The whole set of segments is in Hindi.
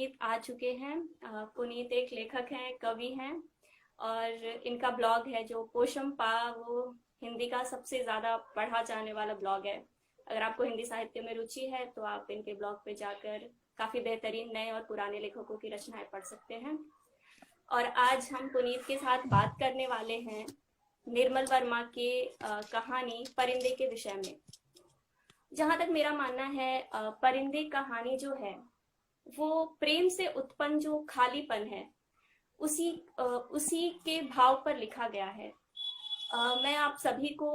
पुनीत आ चुके हैं। पुनीत एक लेखक हैं, कवि हैं और इनका ब्लॉग है जो पोशम पा, वो हिंदी का सबसे ज्यादा पढ़ा जाने वाला ब्लॉग है। अगर आपको हिंदी साहित्य में रुचि है तो आप इनके ब्लॉग पे जाकर काफी बेहतरीन नए और पुराने लेखकों की रचनाएं पढ़ सकते हैं। और आज हम पुनीत के साथ बात करने वाले हैं निर्मल वर्मा के कहानी परिंदे के विषय में। जहां तक मेरा मानना है, परिंदे कहानी जो है वो प्रेम से उत्पन्न जो खालीपन है उसी के भाव पर लिखा गया है। मैं आप सभी को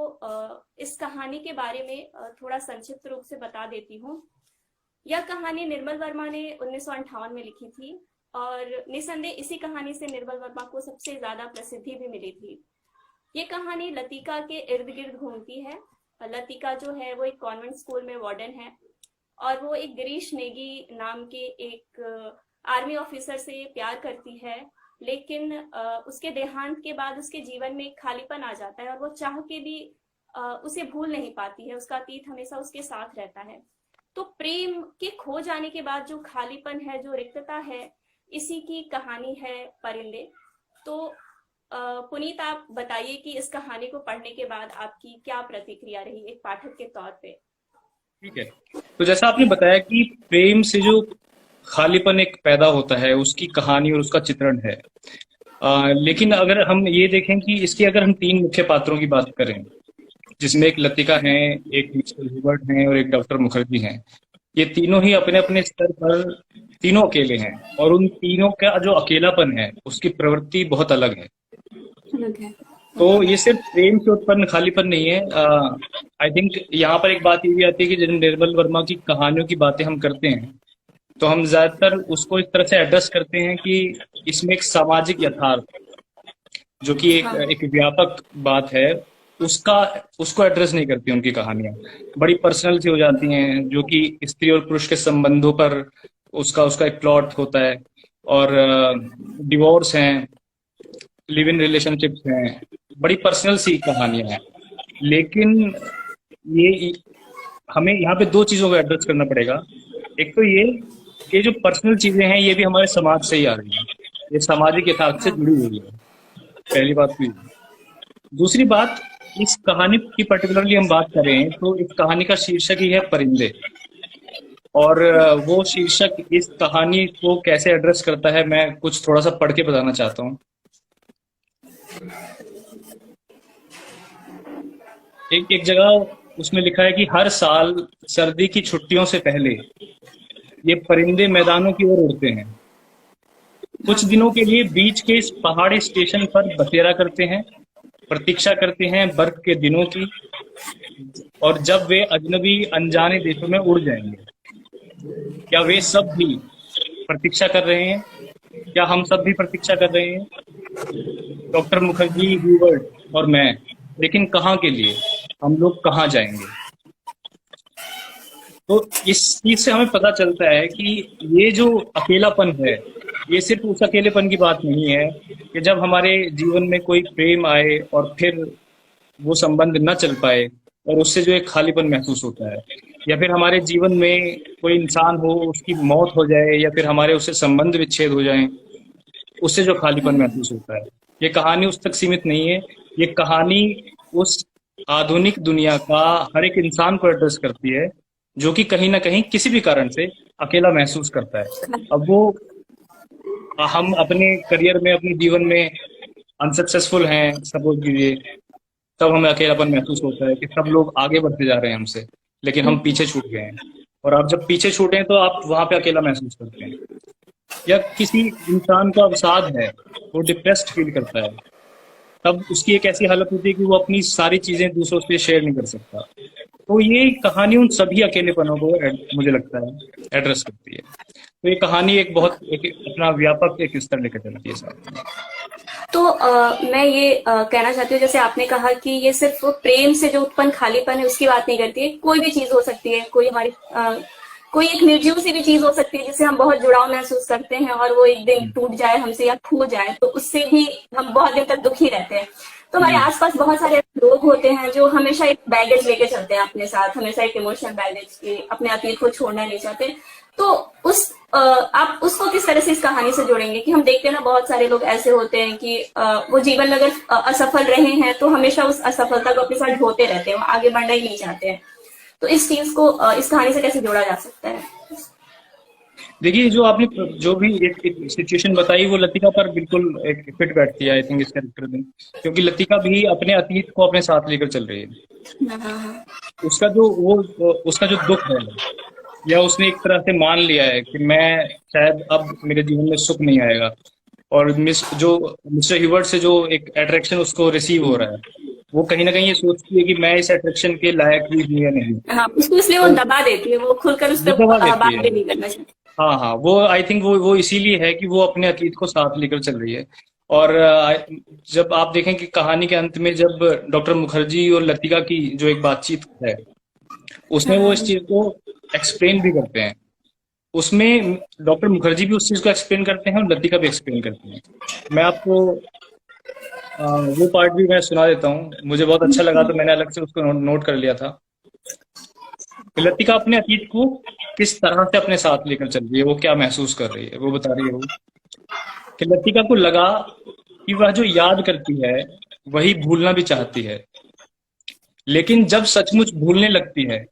इस कहानी के बारे में थोड़ा संक्षिप्त रूप से बता देती हूँ। यह कहानी निर्मल वर्मा ने 1958 में लिखी थी और निसंदेह इसी कहानी से निर्मल वर्मा को सबसे ज्यादा प्रसिद्धि भी मिली थी। ये कहानी लतिका के इर्द गिर्द घूमती है। लतिका जो है वो एक कॉन्वेंट स्कूल में वार्डन है और वो एक गिरीश नेगी नाम के एक आर्मी ऑफिसर से प्यार करती है, लेकिन उसके देहांत के बाद उसके जीवन में एक खालीपन आ जाता है और वो चाह के भी उसे भूल नहीं पाती है। उसका अतीत हमेशा उसके साथ रहता है। तो प्रेम के खो जाने के बाद जो खालीपन है, जो रिक्तता है, इसी की कहानी है परिंदे। तो पुनीत, आप बताइए कि इस कहानी को पढ़ने के बाद आपकी क्या प्रतिक्रिया रही एक पाठक के तौर पे। ठीक है। तो जैसा आपने बताया कि प्रेम से जो खालीपन एक पैदा होता है उसकी कहानी और उसका चित्रण है। लेकिन अगर हम ये देखें कि इसके अगर हम तीन मुख्य पात्रों की बात करें, जिसमें एक लतिका है, एक मिस्टर हिबर्ट हैं और एक डॉक्टर मुखर्जी हैं। ये तीनों ही अपने अपने स्तर पर तीनों अकेले हैं और उन तीनों का जो अकेलापन है उसकी प्रवृत्ति बहुत अलग है। तो ये सिर्फ प्रेम से उत्पन्न खालीपन नहीं है। आई थिंक यहाँ पर एक बात ये भी आती है कि जब निर्मल वर्मा की कहानियों की बातें हम करते हैं तो हम ज्यादातर उसको इस तरह से एड्रेस करते हैं कि इसमें एक सामाजिक यथार्थ, जो कि एक व्यापक बात है, उसको एड्रेस नहीं करती। उनकी कहानियां बड़ी पर्सनल सी हो जाती हैं, जो कि स्त्री और पुरुष के संबंधों पर उसका एक प्लॉट होता है। और डिवोर्स हैं, लिव इन रिलेशनशिप्स हैं, बड़ी पर्सनल सी कहानियां हैं। लेकिन ये हमें यहाँ पे दो चीजों को एड्रेस करना पड़ेगा। एक तो ये जो पर्सनल चीजें हैं ये भी हमारे समाज से ही आ रही हैं, ये सामाजिक यथार्थ से जुड़ी हुई है। पहली बात तो ये। दूसरी बात, इस कहानी की पर्टिकुलरली हम बात करें तो इस कहानी का शीर्षक ही है परिंदे। और वो शीर्षक इस कहानी को कैसे एड्रेस करता है, मैं कुछ थोड़ा सा पढ़ के बताना चाहता हूँ। एक जगह उसमें लिखा है कि हर साल सर्दी की छुट्टियों से पहले ये परिंदे मैदानों की ओर उड़ते हैं। कुछ दिनों के लिए बीच के इस पहाड़ी स्टेशन पर बसेरा करते हैं, प्रतीक्षा करते हैं बर्फ के दिनों की, और जब वे अजनबी अनजाने देशों में उड़ जाएंगे। क्या वे सब भी प्रतीक्षा कर रहे हैं? क्या हम सब भी प्रतीक्षा कर रहे हैं? डॉक्टर मुखर्जी, ह्यूबर्ट और मैं। लेकिन कहाँ के लिए? हम लोग कहाँ जाएंगे? तो इस चीज से हमें पता चलता है कि ये जो अकेलापन है, ये सिर्फ उस अकेलेपन की बात नहीं है कि जब हमारे जीवन में कोई प्रेम आए और फिर वो संबंध न चल पाए और उससे जो एक खालीपन महसूस होता है, या फिर हमारे जीवन में कोई इंसान हो, उसकी मौत हो जाए, या फिर हमारे उससे संबंध विच्छेद हो जाए, उससे जो खालीपन महसूस होता है। ये कहानी उस तक सीमित नहीं है, ये कहानी उस आधुनिक दुनिया का हर एक इंसान को एड्रेस करती है जो कि कहीं ना कहीं किसी भी कारण से अकेला महसूस करता है। अब वो हम अपने करियर में, अपने जीवन में अनसक्सेसफुल हैं सपोज कीजिए, तब हमें अकेलापन महसूस होता है कि सब लोग आगे बढ़ते जा रहे हैं हमसे, लेकिन हम पीछे छूट गए हैं। और आप जब पीछे छूटे हैं तो आप वहां पे अकेला महसूस करते हैं। या किसी इंसान को अवसाद है, वो डिप्रेस्ड फील करता है, तब उसकी एक ऐसी हालत होती है कि वो अपनी सारी चीजें दूसरों से शेयर नहीं कर सकता। तो ये कहानी उन सभी अकेलेपनों को मुझे लगता है एड्रेस करती है। तो ये कहानी एक बहुत अपना व्यापक एक स्तर लेकर चलती है साथ में। तो मैं ये कहना चाहती हूँ, जैसे आपने कहा कि ये सिर्फ प्रेम से जो उत्पन्न खालीपन है उसकी बात नहीं करती है। कोई भी चीज हो सकती है, कोई हमारी कोई एक निर्जीव सी भी चीज हो सकती है जिससे हम बहुत जुड़ाव महसूस करते हैं और वो एक दिन टूट जाए हमसे या खो जाए तो उससे भी हम बहुत दिन तक दुखी रहते हैं। तो हमारे आसपास बहुत सारे लोग होते हैं जो हमेशा एक बैगेज लेके चलते हैं अपने साथ, हमेशा एक इमोशनल बैगेज के, अपने अतीत को छोड़ना नहीं चाहते। तो आप उसको किस तरह से इस कहानी से जोड़ेंगे? कि हम देखते हैं ना, बहुत सारे लोग ऐसे होते हैं कि वो जीवन में अगर असफल रहे हैं तो हमेशा उस असफलता को अपने साथ ढोते रहते हैं, वो आगे बढ़ना ही नहीं चाहते हैं। तो इस चीज को इस कहानी से कैसे जोड़ा जा सकता है? देखिए, जो आपने जो भी एक सिचुएशन बताई वो लतिका पर बिल्कुल एक फिट बैठती है आई थिंक इस कैरेक्टर में, क्योंकि लतिका भी अपने अतीत को अपने साथ लेकर चल रही है। हाँ हाँ हाँ। उसका जो वो उसका जो दुख है, या उसने एक तरह से मान लिया है कि मैं शायद अब मेरे जीवन में सुख नहीं आएगा, और मिस्टर ह्यूबर्ट से जो एक अट्रैक्शन उसको रिसीव हो रहा है, वो कहीं ना कहीं ये सोचती है कि मैं इस अट्रैक्शन के लायक भी हूं या नहीं। हाँ, उसको इसलिए वो तो दबा देती है, वो खुलकर उस वो पर दबा देती बात है। भी नहीं करना चाहती। हाँ हाँ, वो आई थिंक वो इसीलिए है कि वो अपने अतीत को साथ लेकर चल रही है। और जब आप देखें कि कहानी के अंत में जब डॉक्टर मुखर्जी और लतिका की जो एक बातचीत है, उसमें हाँ वो हाँ इस चीज को एक्सप्लेन भी करते हैं। उसमें डॉक्टर मुखर्जी भी उस चीज को एक्सप्लेन करते हैं और लतिका भी एक्सप्लेन करते हैं। मैं आपको वो पार्ट भी मैं सुना देता हूँ, मुझे बहुत अच्छा लगा तो मैंने अलग से उसको नोट कर लिया था। लतिका अपने अतीत को किस तरह से अपने साथ लेकर चल रही है, वो क्या महसूस कर रही है, वो बता रही है वो कि लतिका को लगा कि वह जो याद करती है वही भूलना भी चाहती है, लेकिन जब सचमुच भूलने लगती है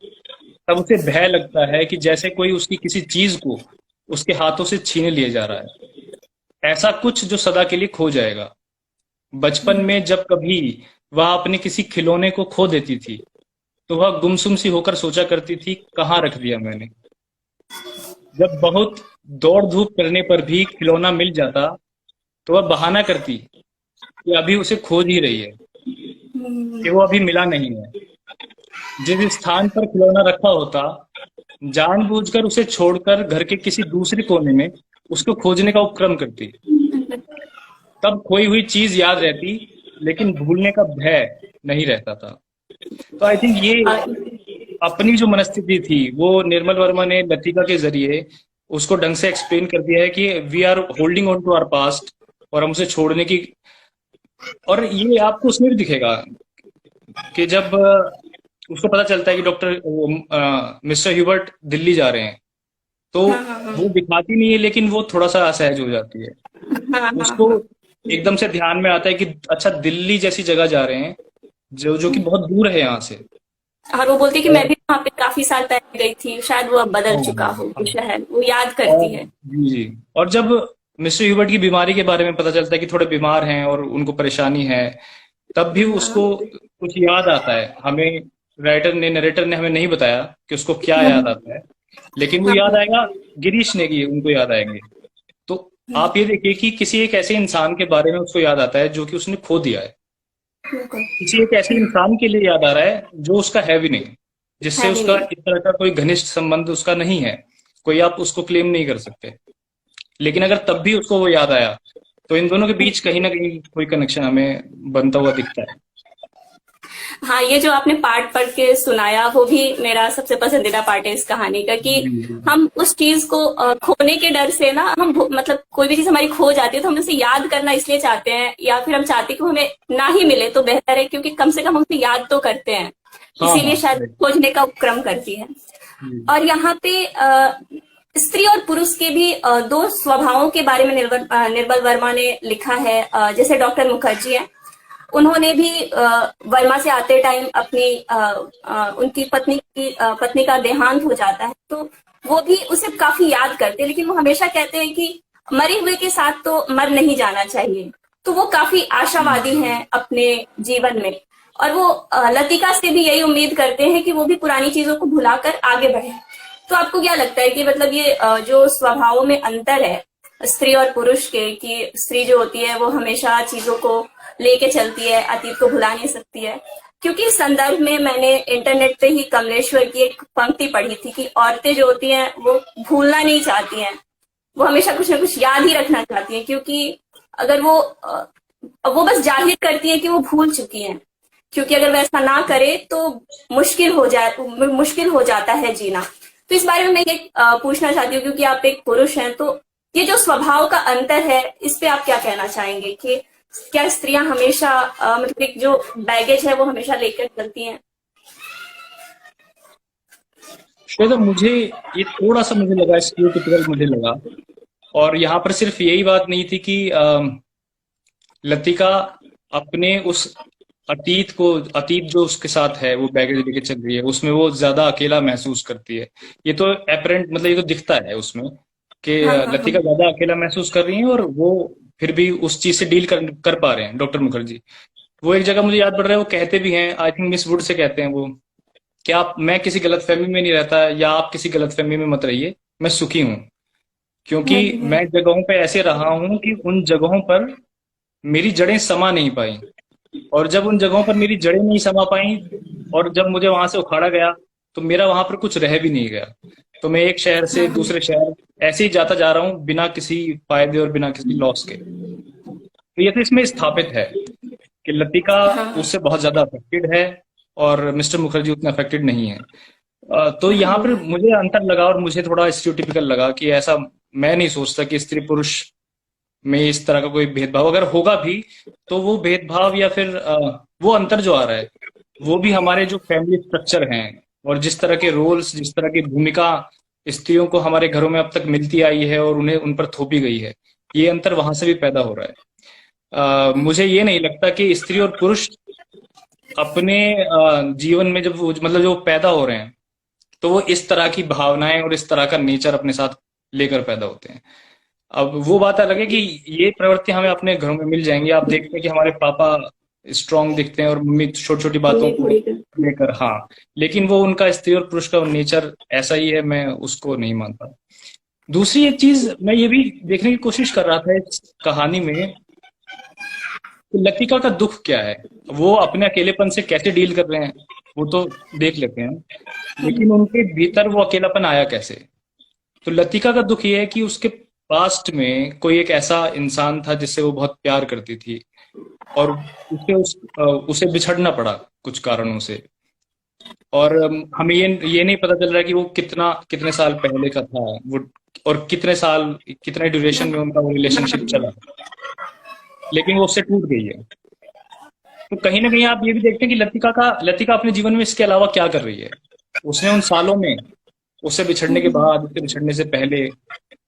तब उसे भय लगता है कि जैसे कोई उसकी किसी चीज को उसके हाथों से छीन लिए जा रहा है, ऐसा कुछ जो सदा के लिए खो जाएगा। बचपन में जब कभी वह अपने किसी खिलौने को खो देती थी तो वह गुमसुम सी होकर सोचा करती थी, कहाँ रख दिया मैंने। जब बहुत दौड़ धूप करने पर भी खिलौना मिल जाता तो वह बहाना करती कि अभी उसे खोज ही रही है, कि वो अभी मिला नहीं है। जिस स्थान पर खिलौना रखा होता, जानबूझकर उसे छोड़कर घर के किसी दूसरे कोने में उसको खोजने का उपक्रम करती। तब खोई हुई चीज याद रहती, लेकिन भूलने का भय नहीं रहता था। तो आई थिंक ये अपनी जो मनस्थिति थी वो निर्मल वर्मा ने लतिका के जरिए उसको ढंग से एक्सप्लेन कर दिया है कि we are holding on to our past, और हम उसे छोड़ने की। और ये आपको उसमें भी दिखेगा कि जब उसको पता चलता है कि डॉक्टर मिस्टर ह्यूबर्ट दिल्ली जा रहे हैं, तो हाँ हाँ हाँ वो दिखाती नहीं है लेकिन वो थोड़ा सा असहज हो जाती है। हाँ हाँ उसको हाँ। एकदम से ध्यान में आता है कि अच्छा, दिल्ली जैसी जगह जा रहे हैं जो जो कि बहुत दूर है यहाँ से। और वो बोलती है कि मैं और भी वहां पे काफी साल पहले गई थी, शायद वो अब बदल हाँ चुका हाँ हो वो हाँ। शहर, वो याद और करती है। जी जी, और जब मिस्टर ह्यूबर्ट की बीमारी के बारे में पता चलता है कि थोड़े बीमार हैं और उनको परेशानी है, तब भी हाँ उसको कुछ याद आता है। हमें नरेटर ने हमें नहीं बताया कि उसको क्या याद हाँ आता है, लेकिन वो हाँ याद हाँ, आएगा, गिरीश ने की उनको याद आएंगे। तो आप ये देखिए कि किसी एक ऐसे इंसान के बारे में उसको याद आता है जो कि उसने खो दिया है, बिल्कुल। किसी एक ऐसे इंसान के लिए याद आ रहा है जो उसका है भी नहीं, जिससे है भी उसका नहीं। इस तरह का कोई घनिष्ठ संबंध उसका नहीं है, कोई आप उसको क्लेम नहीं कर सकते। लेकिन अगर तब भी उसको वो याद आया, तो इन दोनों के बीच कहीं ना कहीं कोई कनेक्शन हमें बनता हुआ दिखता है। हाँ, ये जो आपने पार्ट पढ़ के सुनाया वो भी मेरा सबसे पसंदीदा पार्ट है इस कहानी का, कि जी जी हम उस चीज को खोने के डर से ना, हम मतलब कोई भी चीज हमारी खो जाती है तो हम उसे याद करना इसलिए चाहते हैं, या फिर हम चाहते हैं कि वो हमें ना ही मिले तो बेहतर है, क्योंकि कम से कम हम उसे याद तो करते हैं। हाँ इसीलिए हाँ शायद राइट। खोजने का उपक्रम करती है। जी और यहाँ पे स्त्री और पुरुष के भी दो स्वभावों के बारे में निर्मल वर्मा ने लिखा है। जैसे डॉक्टर मुखर्जी है, उन्होंने भी वर्मा से आते टाइम अपनी उनकी पत्नी का देहांत हो जाता है, तो वो भी उसे काफी याद करते हैं, लेकिन वो हमेशा कहते हैं कि मरे हुए के साथ तो मर नहीं जाना चाहिए। तो वो काफी आशावादी हैं अपने जीवन में, और वो लतिका से भी यही उम्मीद करते हैं कि वो भी पुरानी चीजों को भुलाकर आगे बढ़े। तो आपको क्या लगता है कि मतलब ये जो स्वभावों में अंतर है स्त्री और पुरुष के, कि स्त्री जो होती है वो हमेशा चीजों को लेके चलती है, अतीत को भुला नहीं सकती है? क्योंकि इस संदर्भ में मैंने इंटरनेट पे ही कमलेश्वर की एक पंक्ति पढ़ी थी कि औरतें जो होती हैं वो भूलना नहीं चाहती हैं, वो हमेशा कुछ ना कुछ याद ही रखना चाहती हैं, क्योंकि अगर वो बस जाहिर करती हैं कि वो भूल चुकी हैं, क्योंकि अगर वैसा ना करे तो मुश्किल हो जाता है जीना। तो इस बारे में मैं ये पूछना चाहती हूँ, क्योंकि आप एक पुरुष हैं, तो ये जो स्वभाव का अंतर है इस पे आप क्या कहना चाहेंगे? कि क्या स्त्रियां हमेशा मतलब एक जो बैगेज है वो हमेशा लेकर चलती हैं? श्वेता, मुझे ये थोड़ा सा मुझे लगा, स्टीरियोटिपिकल मुझे लगा। और यहाँ पर सिर्फ यही बात नहीं थी कि लतिका अपने उस अतीत जो उसके साथ है, वो बैगेज लेके चल रही है, उसमें वो ज्यादा अकेला महसूस करती है। ये तो अपेरेंट, मतलब ये तो दिखता है उसमें कि हाँ हाँ हाँ। लतिका ज्यादा अकेला महसूस कर रही है, और वो फिर भी उस चीज से डील कर पा रहे हैं डॉक्टर मुखर्जी। वो एक जगह मुझे याद पड़ रहा है, वो कहते भी हैं, I think miss would say कहते हैं वो, कि आप, मैं किसी गलतफहमी में नहीं रहता, या आप किसी गलतफहमी में मत रहिए, मैं सुखी हूँ, क्योंकि मैं जगहों पे ऐसे रहा हूं कि उन जगहों पर मेरी जड़ें समा नहीं पाई। और जब उन जगहों पर मेरी जड़ें नहीं समा पाई, और जब मुझे वहां से उखाड़ा गया, तो मेरा वहां पर कुछ रह भी नहीं गया। तो मैं एक शहर से दूसरे शहर ऐसे ही जाता जा रहा हूँ, बिना किसी फायदे और बिना किसी लॉस के। तो ये तो इसमें स्थापित है कि लतिका हाँ उससे बहुत ज्यादा अफेक्टेड है, और मिस्टर मुखर्जी उतना अफेक्टेड नहीं है। तो यहाँ पर हाँ मुझे अंतर लगा, और मुझे थोड़ा स्टीरियोटिपिकल लगा कि ऐसा मैं नहीं सोचता कि स्त्री पुरुष में इस तरह का कोई भेदभाव अगर होगा भी, तो वो भेदभाव या फिर वो अंतर जो आ रहा है, वो भी हमारे जो फैमिली स्ट्रक्चर हैं, और जिस तरह के रोल्स, जिस तरह की भूमिका स्त्रियों को हमारे घरों में अब तक मिलती आई है और उन्हें उन पर थोपी गई है, ये अंतर वहां से भी पैदा हो रहा है। मुझे ये नहीं लगता कि स्त्री और पुरुष अपने जीवन में जब वो, मतलब जो पैदा हो रहे हैं, तो वो इस तरह की भावनाएं और इस तरह का नेचर अपने साथ लेकर पैदा होते हैं। अब वो बात अलग है कि ये प्रवृत्ति हमें अपने घरों में मिल जाएंगी। आप देखते हैं कि हमारे पापा स्ट्रांग दिखते हैं, और मम्मी छोटी छोटी बातों मम्मी को थोड़ी कर। लेकर, हाँ, लेकिन वो उनका स्त्री और पुरुष का नेचर ऐसा ही है, मैं उसको नहीं मानता। दूसरी एक चीज मैं ये भी देखने की कोशिश कर रहा था इस कहानी में, कि लतिका का दुख क्या है, वो अपने अकेलेपन से कैसे डील कर रहे हैं, वो तो देख लेते हैं, लेकिन उनके भीतर वो अकेलापन आया कैसे। तो लतिका का दुख ये है कि उसके पास्ट में कोई एक ऐसा इंसान था जिससे वो बहुत प्यार करती थी, और उसे बिछड़ना पड़ा कुछ कारणों से। और हमें ये नहीं पता चल रहा है कि वो कितने साल पहले का था वो, और कितने ड्यूरेशन में उनका वो रिलेशनशिप चला, लेकिन वो उससे टूट गई है। तो कहीं ना कहीं आप ये भी देखते हैं कि लतिका अपने जीवन में इसके अलावा क्या कर रही है। उसने उन सालों में, उससे बिछड़ने के बाद, उससे बिछड़ने से पहले,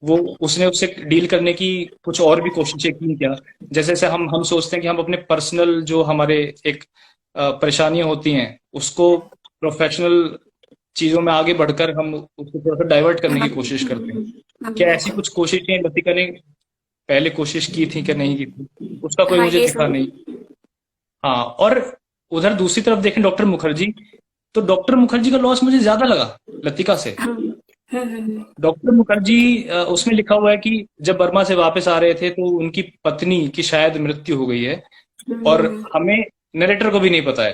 वो उसने उससे डील करने की कुछ और भी कोशिशें की क्या। जैसे जैसे हम सोचते हैं कि हम अपने पर्सनल जो हमारे एक परेशानियां होती हैं, उसको प्रोफेशनल चीजों में आगे बढ़कर हम उसको थोड़ा सा डाइवर्ट करने की कोशिश करते हैं। क्या ऐसी बिल्कुल। कुछ कोशिशें लतिका ने पहले कोशिश की थी कि नहीं की थी, उसका कोई हाँ मुझे ये दिखा सब। नहीं। हाँ, और उधर दूसरी तरफ देखें डॉक्टर मुखर्जी, तो डॉक्टर मुखर्जी का लॉस मुझे ज्यादा लगा लतिका से। हाँ डॉक्टर मुखर्जी, उसमें लिखा हुआ है कि जब बर्मा से वापस आ रहे थे, तो उनकी पत्नी की शायद मृत्यु हो गई है, और हमें, नरेटर को भी नहीं पता है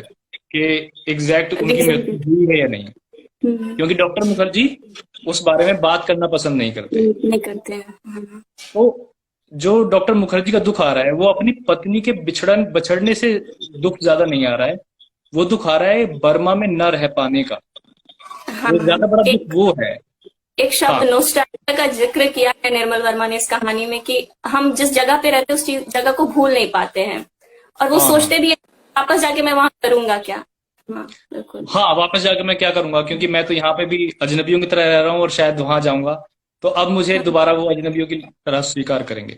कि एग्जैक्ट उनकी मृत्यु हुई है या नहीं, क्योंकि डॉक्टर मुखर्जी उस बारे में बात करना पसंद नहीं करते। नहीं करते हैं। तो जो डॉक्टर मुखर्जी का दुख आ रहा है, वो अपनी पत्नी के बिछड़ने से दुख ज्यादा नहीं आ रहा है, वो दुख आ रहा है बर्मा में न रह पाने का। हाँ वो ज्यादा बड़ा दुख एक वो है। एक हाँ, शब्द नोस्टैल्जिया का जिक्र किया है निर्मल वर्मा ने इस कहानी में, कि हम जिस जगह पे रहते हैं उस चीज जगह को भूल नहीं पाते हैं, और वो हाँ, हाँ, सोचते भी है वापस जाके मैं वहां करूंगा क्या। हाँ बिल्कुल। हाँ, वापस जाकर मैं क्या करूंगा, क्योंकि मैं तो यहाँ पे भी अजनबियों की तरह रह रहा हूँ, और शायद वहां जाऊंगा तो अब मुझे दोबारा वो अजनबियों की तरह स्वीकार करेंगे।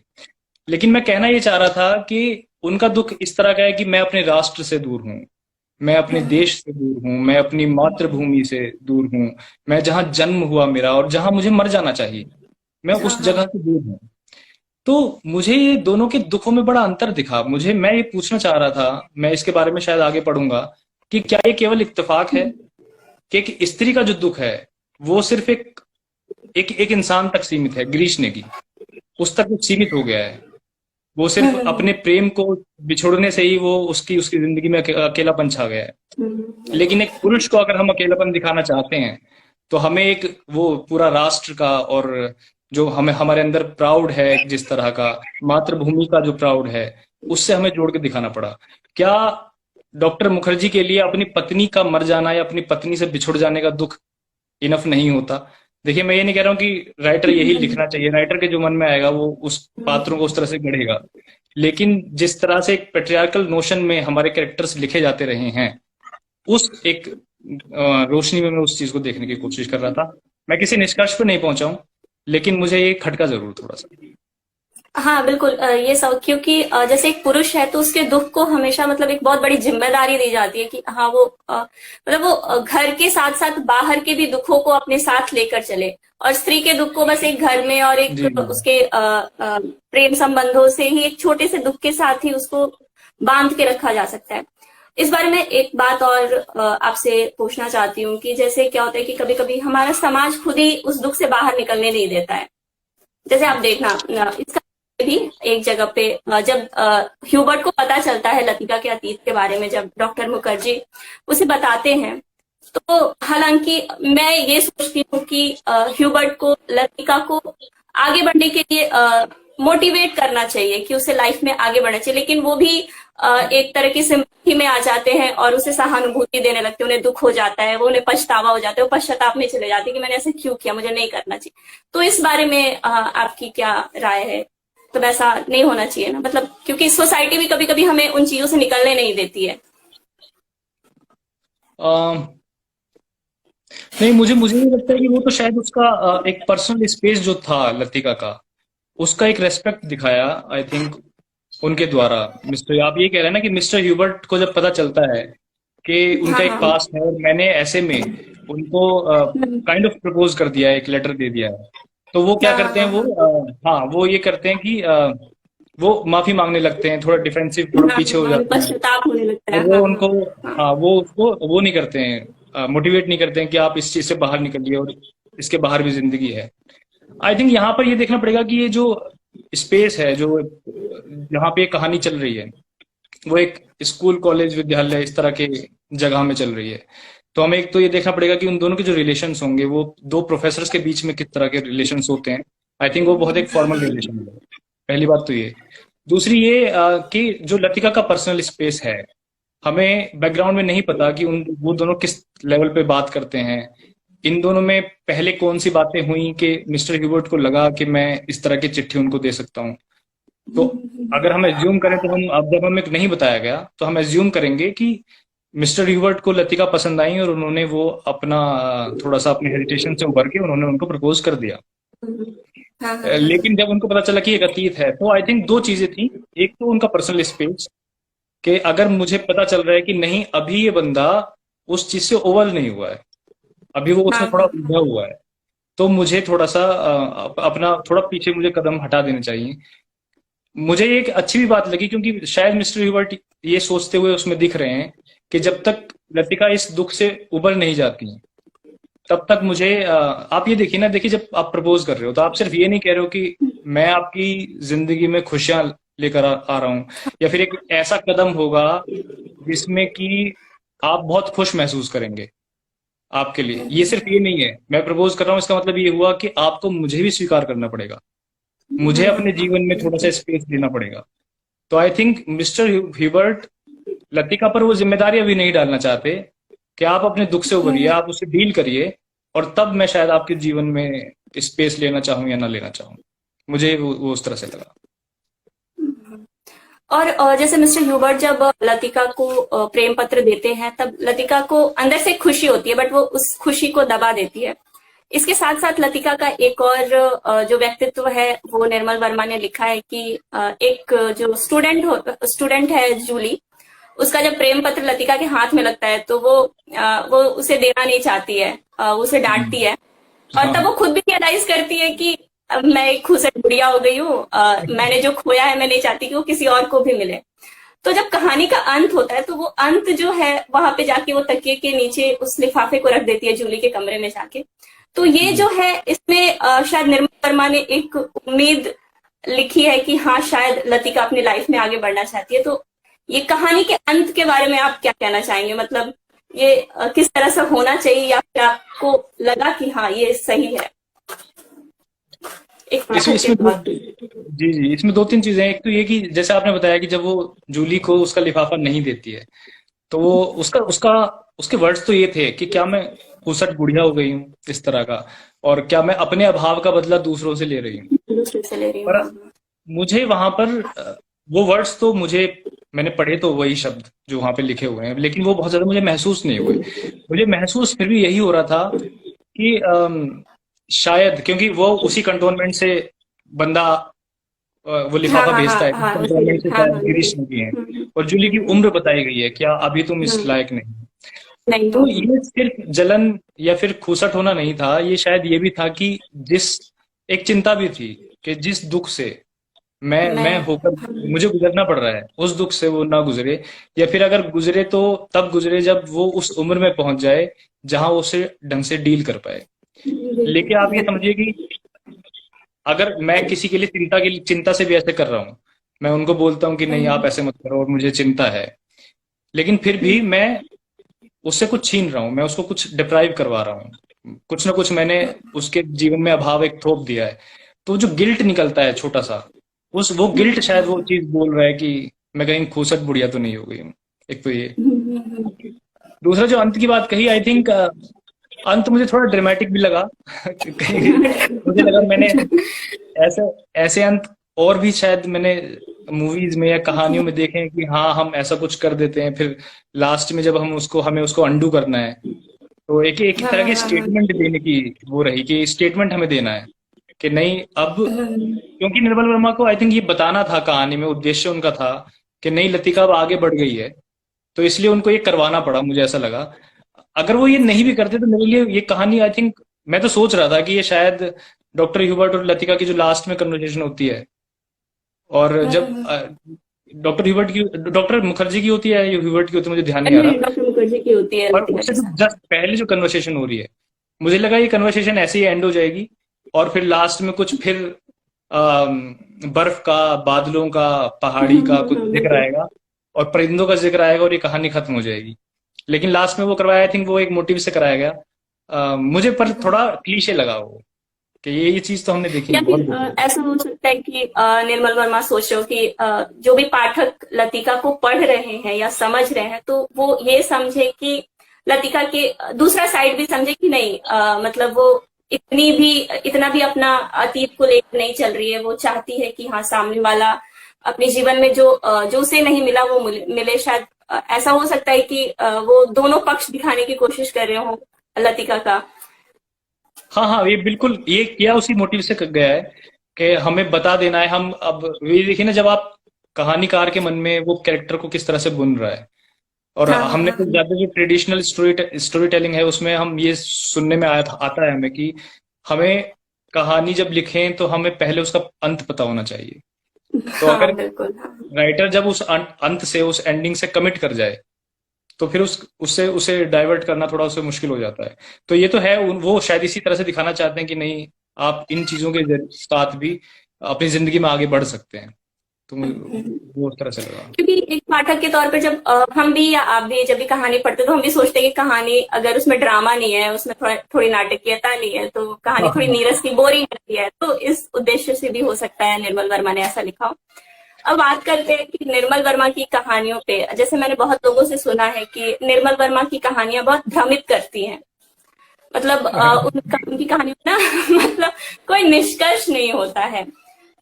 लेकिन मैं कहना ये चाह रहा था कि उनका दुख इस तरह का है कि मैं अपने राष्ट्र से दूर हूँ, मैं अपने देश से दूर हूँ, मैं अपनी मातृभूमि से दूर हूँ, मैं जहाँ जन्म हुआ मेरा और जहाँ मुझे मर जाना चाहिए, मैं हाँ उस हाँ जगह से दूर हूँ। तो मुझे ये दोनों के दुखों में बड़ा अंतर दिखा। मैं ये पूछना चाह रहा था, मैं इसके बारे में शायद आगे पढ़ूंगा, कि क्या ये केवल इत्तेफाक है कि एक स्त्री का जो दुख है, वो सिर्फ एक इंसान तक सीमित है, ग्रीस ने की, उस तक वो सीमित हो गया है। वो सिर्फ अपने प्रेम को बिछोड़ने से ही वो उसकी उसकी जिंदगी में अकेलापन छा गया है। बिल्कुल। लेकिन एक पुरुष को अगर हम अकेलापन दिखाना चाहते हैं, तो हमें एक वो पूरा राष्ट्र का, और जो हमें हमारे अंदर प्राउड है जिस तरह का, मातृभूमि का जो प्राउड है, उससे हमें जोड़ के दिखाना पड़ा। क्या डॉक्टर मुखर्जी के लिए अपनी पत्नी का मर जाना या अपनी पत्नी से बिछुड़ जाने का दुख इनफ नहीं होता? देखिए, मैं ये नहीं कह रहा हूँ कि राइटर यही लिखना चाहिए, राइटर के जो मन में आएगा वो उस पात्रों को उस तरह से गढ़ेगा। लेकिन जिस तरह से एक पेट्रियार्कल नोशन में हमारे कैरेक्टर्स लिखे जाते रहे हैं, उस एक रोशनी में मैं उस चीज को देखने की कोशिश कर रहा था। मैं किसी निष्कर्ष पर नहीं पहुंचा हूं, लेकिन मुझे ये खटका जरूर थोड़ा सा। हाँ बिल्कुल, ये सब क्योंकि जैसे एक पुरुष है तो उसके दुख को हमेशा मतलब एक बहुत बड़ी जिम्मेदारी दी जाती है कि हाँ वो मतलब वो घर के साथ साथ बाहर के भी दुखों को अपने साथ लेकर चले, और स्त्री के दुख को बस एक घर में और एक जी जी। उसके प्रेम संबंधों से ही एक छोटे से दुख के साथ ही उसको बांध के रखा जा सकता है। इस बारे में एक बात और आपसे पूछना चाहती हूँ कि जैसे क्या होता है कि कभी कभी हमारा समाज खुद ही उस दुख से बाहर निकलने नहीं देता है। जैसे आप देखना, इसका भी एक जगह पे जब ह्यूबर्ट को पता चलता है लतिका के अतीत के बारे में, जब डॉक्टर मुखर्जी उसे बताते हैं, तो हालांकि मैं ये सोचती हूँ कि ह्यूबर्ट को लतिका को आगे बढ़ने के लिए मोटिवेट करना चाहिए कि उसे लाइफ में आगे बढ़ना चाहिए, लेकिन वो भी एक तरह की सिंपैथी में आ जाते हैं और उसे सहानुभूति देने लगते हैं। उन्हें दुख हो जाता है, वो उन्हें पछतावा हो जाता है, वो पश्चाताप में चले जाते हैं कि मैंने ऐसे क्यों किया, मुझे नहीं करना चाहिए। तो इस बारे में आपकी क्या राय है? तो ऐसा नहीं होना चाहिए ना, मतलब क्योंकि सोसाइटी भी कभी कभी हमें उन चीजों से निकलने नहीं देती है। अ, नहीं, मुझे मुझे ये लगता है कि वो तो शायद उसका एक पर्सनल स्पेस जो था लतिका का, उसका एक रेस्पेक्ट दिखाया, आई थिंक, उनके द्वारा। मिस्टर, आप ये कह रहे हैं ना कि मिस्टर ह्यूबर्ट को जब पता चलता है कि उनका हाँ एक हाँ। पास्ट है और मैंने ऐसे में उनको काइंड ऑफ प्रपोज कर दिया है, एक लेटर दे दिया है, तो वो क्या हाँ करते हैं, हाँ वो हाँ हाँ, वो ये करते हैं कि वो माफी मांगने लगते हैं, थोड़ा डिफेंसिव, थोड़ा हाँ पीछे हो हाँ, उन्हें जाते हैं। पश्चाताप होने लगता और है। वो हाँ हाँ उनको, हाँ। हाँ, वो उसको वो नहीं करते हैं, मोटिवेट नहीं करते हैं कि आप इस चीज से बाहर निकलिए और इसके बाहर भी जिंदगी है। आई थिंक यहाँ पर ये देखना पड़ेगा कि ये जो स्पेस है, जो जहाँ पे ये कहानी चल रही है, वो एक स्कूल, कॉलेज, विद्यालय, इस तरह के जगह में चल रही है। तो हमें एक तो ये देखना पड़ेगा कि उन दोनों के जो रिलेशंस होंगे, वो दो प्रोफेसर्स के बीच में किस तरह के रिलेशंस होते हैं। आई थिंक वो बहुत एक फॉर्मल रिलेशन है। पहली बात तो ये। दूसरी ये कि जो लतिका का पर्सनल स्पेस है, हमें बैकग्राउंड में नहीं पता कि उन वो दोनों किस लेवल पे बात करते हैं। इन दोनों में पहले कौन सी बातें हुई कि मिस्टर ह्यूबर्ट को लगा कि मैं इस तरह की चिट्ठी उनको दे सकता हूँ। तो अगर हम एज्यूम करें, तो हम, अब जब हमें नहीं बताया गया, तो हम एज्यूम करेंगे कि मिस्टर ह्यूबर्ट को लतिका पसंद आई और उन्होंने वो अपना थोड़ा सा अपने हेजिटेशन से उभर के उन्होंने उनको प्रपोज कर दिया। हाँ हाँ हाँ। लेकिन जब उनको पता चला कि एक अतीत है, तो आई थिंक दो चीजें थी। एक तो उनका पर्सनल स्पेस, कि अगर मुझे पता चल रहा है कि नहीं, अभी ये बंदा उस चीज से ओवल नहीं हुआ है, अभी वो हाँ उसमें थोड़ा हाँ उलझा हुआ है, तो मुझे थोड़ा सा अपना थोड़ा पीछे मुझे कदम हटा देने चाहिए। मुझे एक अच्छी भी बात लगी, क्योंकि शायद मिस्टर ह्यूबर्ट ये सोचते हुए उसमें दिख रहे हैं कि जब तक लतिका इस दुख से उबर नहीं जाती, तब तक मुझे आप ये देखिए ना, देखिए, जब आप प्रपोज कर रहे हो, तो आप सिर्फ ये नहीं कह रहे हो कि मैं आपकी जिंदगी में खुशियां लेकर आ रहा हूं, या फिर एक ऐसा कदम होगा जिसमें कि आप बहुत खुश महसूस करेंगे। आपके लिए ये सिर्फ ये नहीं है, मैं प्रपोज कर रहा हूँ, इसका मतलब ये हुआ कि आपको मुझे भी स्वीकार करना पड़ेगा, मुझे अपने जीवन में थोड़ा सा स्पेस देना पड़ेगा। तो I think mister Hubert Latika पर वो जिम्मेदारी अभी नहीं डालना चाहते कि आप अपने दुख से उभरिए, आप उससे डील करिए, और तब मैं शायद आपके जीवन में स्पेस लेना चाहूँ या ना लेना चाहूँ। मुझे वो उस तरह से लगा। और जैसे मिस्टर ह्यूबर्ट जब लतिका को प्रेम पत्र देते हैं, तब लतिका को अंदर से खुशी होती है, बट वो उस खुशी को दबा देती है। इसके साथ साथ लतिका का एक और जो व्यक्तित्व है वो निर्मल वर्मा ने लिखा है कि एक जो स्टूडेंट है जूली, उसका जब प्रेम पत्र लतिका के हाथ में लगता है तो वो उसे देना नहीं चाहती है, उसे हम्म, डांटती है। और तब वो हाँ। खुद भी रियलाइज करती है कि अब मैं एक खुद से बुढ़िया हो गई हूँ, मैंने जो खोया है मैं नहीं चाहती कि वो किसी और को भी मिले। तो जब कहानी का अंत होता है तो वो अंत जो है वहां पे जाके वो तकिए के नीचे उस लिफाफे को रख देती है जूली के कमरे में जाके। तो ये जी। जो है इसमें शायद निर्मल वर्मा ने एक उम्मीद लिखी है कि हाँ शायद लतिका अपनी लाइफ में आगे बढ़ना चाहती है। तो ये कहानी के अंत के बारे में आप क्या कहना चाहेंगे? मतलब ये किस तरह से होना चाहिए, या फिर आपको लगा कि हाँ ये सही है एक इसमें पाठक के इसमें दो, तौर पे? जी जी, इसमें दो तीन चीजें हैं। एक तो ये कि जैसे आपने बताया कि जब वो जूली को उसका लिफाफा नहीं देती है, तो वो उसका उसका उसके वर्ड्स तो ये थे कि क्या मैं उसट बुढ़िया हो गई हूँ, इस तरह का, और क्या मैं अपने अभाव का बदला दूसरों से ले रही हूँ। दूसरे से ले रही हूँ, पर हाँ हाँ। मुझे वहां पर वो वर्ड्स तो मुझे मैंने पढ़े तो वही शब्द जो वहां पे लिखे हुए हैं, लेकिन वो बहुत ज्यादा मुझे महसूस नहीं हुए। मुझे महसूस फिर भी यही हो रहा था कि शायद क्योंकि वो उसी कंटोनमेंट से बंदा वो हाँ लिफाफा हाँ भेजता है, हाँ उस हाँ, उसी कंटोनमेंट से हाँ शायद हाँ गिरीश बिल्कुल। ने की है। हम्म और जूली की हम्म उम्र बताई गई है, क्या अभी तुम इस हम्म, लायक नहीं। नहीं तो हो। ये सिर्फ जलन या फिर खूसट होना नहीं था, ये शायद ये भी था कि जिस एक चिंता भी थी कि जिस दुख से मैं मैं होकर हम मुझे गुजरना पड़ रहा है, उस दुख से वो ना गुजरे, या फिर अगर गुजरे तो तब गुजरे जब वो उस उम्र में पहुंच जाए जहां वो उसे ढंग से डील कर पाए। लेकिन आप बिल्कुल ये बिल्कुल। समझिए कि अगर मैं किसी के लिए चिंता से भी ऐसे कर रहा हूँ, मैं उनको बोलता हूँ कि नहीं आप हम्म ऐसे मत करो और मुझे चिंता है, लेकिन फिर भी हम्म मैं उससे कुछ छीन रहा हूँ, मैं उसको कुछ डिप्राइव करवा रहा हूँ, कुछ ना कुछ मैंने उसके जीवन में अभाव एक थोप दिया है। तो जो गिल्ट निकलता है छोटा सा, उस वो गिल्ट शायद वो चीज बोल रहा है कि मैं कहीं खूसट बुढ़िया तो नहीं हो गई हूँ। एक तो ये, हम्म। दूसरा जो अंत की बात कही, आई थिंक अंत मुझे थोड़ा ड्रामेटिक भी लगा कहीं मुझे लगा मैंने ऐसे ऐसे अंत और भी शायद मैंने मूवीज में या कहानियों में देखे हैं कि हाँ हम ऐसा कुछ कर देते हैं, फिर लास्ट में जब हमें उसको अंडू करना है, तो एक एक हाँ तरह की हाँ हाँ स्टेटमेंट देने की वो रही कि स्टेटमेंट हमें देना है कि नहीं अब, क्योंकि निर्मल वर्मा को आई थिंक ये बताना था कहानी में, उद्देश्य उनका था कि नहीं लतिका अब आगे बढ़ गई है, तो इसलिए उनको ये करवाना पड़ा, मुझे ऐसा लगा। अगर वो ये नहीं भी करते तो मेरे लिए ये कहानी आई थिंक, मैं तो सोच रहा था कि ये शायद डॉक्टर ह्यूबर्ट और लतिका की जो लास्ट में कन्वर्सेशन होती है, और जब डॉक्टर ह्यूबर्ट की डॉक्टर मुखर्जी की होती है या ह्यूबर्ट की होती है मुझे ध्यान नहीं आ नहीं, रहा, डॉक्टर मुखर्जी की होती है और लतिका उससे के जो साथ। जस्ट पहले जो कन्वर्सेशन हो रही है, मुझे लगा ये कन्वर्सेशन ऐसे ही एंड हो जाएगी, और फिर लास्ट में कुछ फिर बर्फ का, बादलों का, पहाड़ी का कुछ जिक्र बिल्कुल। आएगा और परिंदों का जिक्र आएगा और ये कहानी खत्म हो जाएगी। लेकिन लास्ट में वो करवाया, आई थिंक वो एक मोटिव से कराया गया। मुझे पर थोड़ा क्लीशे लगा वो, कि ये चीज तो हमने देखी या है, बहुत फिर देखी है। ऐसा हो सकता है कि निर्मल वर्मा सोच रहे हो कि जो भी पाठक लतिका को पढ़ रहे हैं या समझ रहे हैं, तो वो ये समझे कि लतिका के दूसरा साइड भी समझे कि नहीं, मतलब वो इतना भी अपना अतीत को लेकर नहीं चल रही है। वो चाहती है कि हाँ, सामने वाला अपने जीवन में जो उसे नहीं मिला वो मिले। शायद ऐसा हो सकता है कि वो दोनों पक्ष दिखाने की कोशिश कर रहे हो लतिका का। हाँ हाँ, ये बिल्कुल ये किया उसी मोटिव से गया है कि हमें बता देना है। हम अब ये देखिए ना, जब आप कहानीकार के मन में वो कैरेक्टर को किस तरह से बुन रहा है, और हाँ हाँ हमने हाँ तो ज्यादा जो ट्रेडिशनल स्टोरी टेलिंग है उसमें हम ये सुनने में आता है हमें कि हमें कहानी जब लिखें तो हमें पहले उसका अंत पता होना चाहिए। तो अगर हाँ बिल्कुल। हाँ राइटर जब उस अंत से, उस एंडिंग से कमिट कर जाए, तो फिर उस उससे उसे डाइवर्ट करना थोड़ा उसे मुश्किल हो जाता है। तो ये तो है, वो शायद इसी तरह से दिखाना चाहते हैं कि नहीं, आप इन चीजों के साथ भी अपनी जिंदगी में आगे बढ़ सकते हैं। तो मुझे वो उस तरह से लगा। क्योंकि एक पाठक के तौर पे जब हम भी या आप भी जब भी कहानी पढ़ते हैं, तो हम भी सोचते हैं कि कहानी अगर उसमें ड्रामा नहीं है, उसमें थोड़ी नाटकीयता नहीं है, तो कहानी हाँ थोड़ी हाँ नीरस की बोरिंग लगती है। तो इस उद्देश्य से भी हो सकता है निर्मल वर्मा ने ऐसा लिखा हो। अब बात करते हैं कि निर्मल वर्मा की कहानियों पे। जैसे मैंने बहुत लोगों से सुना है कि निर्मल वर्मा की कहानियां बहुत भ्रमित करती हैं। मतलब उनकी कहानी में ना मतलब कोई निष्कर्ष नहीं होता है।